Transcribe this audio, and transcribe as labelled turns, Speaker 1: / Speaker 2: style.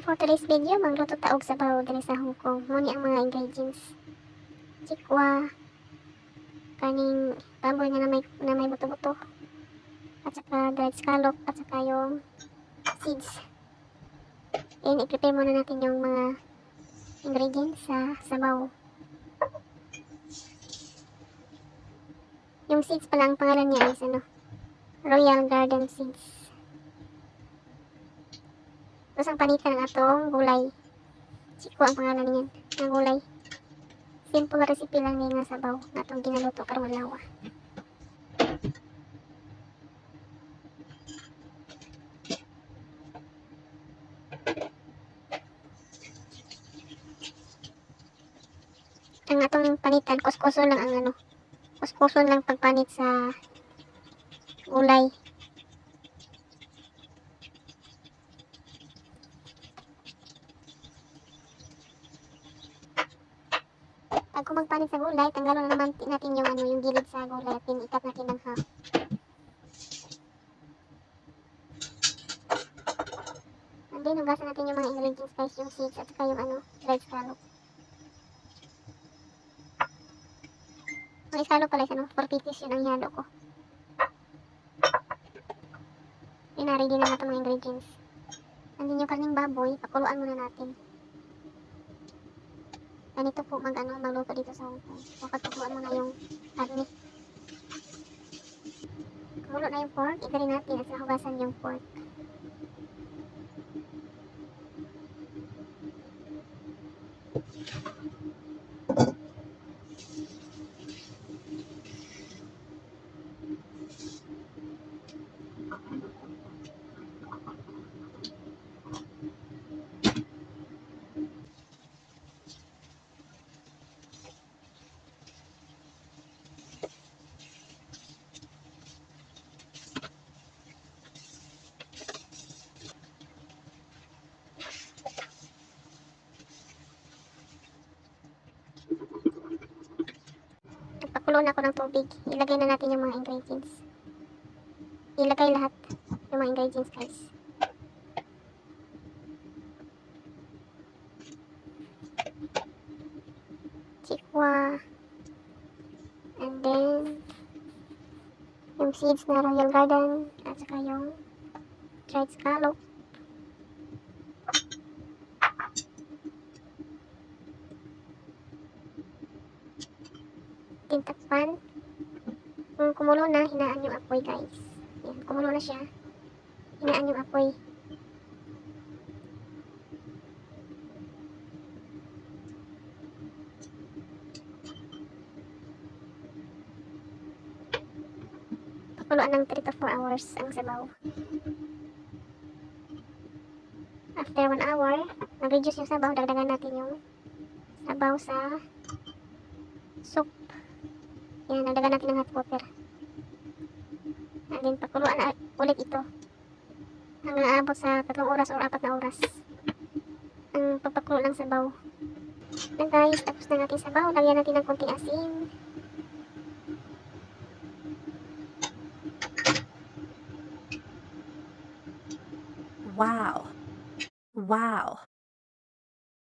Speaker 1: For today's video, magluto taog sabaw diri sa Hong Kong. Muni ang mga ingredients. Chikwa, kaning baboy nga na may buto-buto, at saka dried scallop, at saka yung seeds. And i-prepare muna natin yung mga ingredients sa sabaw. Yung seeds pala, ang pangalan niya is Royal Garden Seeds. Tapos ang panitan ng atong gulay. Chikwa ang pangalan niyan, ng gulay. Simple recipe lang ni nga sabaw na itong ginaluto karong adlaw. Ang atong panitan, kuskuso lang ang kuskuso lang pagpanit sa gulay. Pag magpanit sa gulay, tanggalon na naman natin yung yung gilid sa gulay at pinikat natin ng half. And then, hugasan natin yung mga ingredients guys, yung seeds at saka yung dried scallop. Ang scallop pala is 4 pieces yun ang hinalo ko. Ready na natin mga ingredients. And then yung karning baboy, pakuluan muna natin. Ganito po magluto dito sa Hong Kong. So, pagpakuluan muna yung karne. Kumulo na yung pork, igarin natin at saka hugasan yung pork. Nagpakulo na ako ng tubig. Ilagay na natin yung mga ingredients. Ilagay lahat yung mga ingredients guys. Chikwa. And then, yung seeds na Royal Garden. At saka yung dried scallop. Tintakpan. Kung kumulo na, hinaan yung apoy guys. Yan, kumulo na siya. Hinaan yung apoy. Pakuluan ng 3 to 4 hours ang sabaw. After 1 hour, nag-reduce yung sabaw, dagdagan natin yung sabaw sa soup. Yan, dagdagan natin ng hot water. And then, pakuluan na ulit ito. Hanggang aabot sa 3 oras or 4 na oras. Ang pagpakulo ng sabaw. Na guys, tapos na natin sabaw. Lagyan natin ng konting asin.
Speaker 2: Wow. Wow.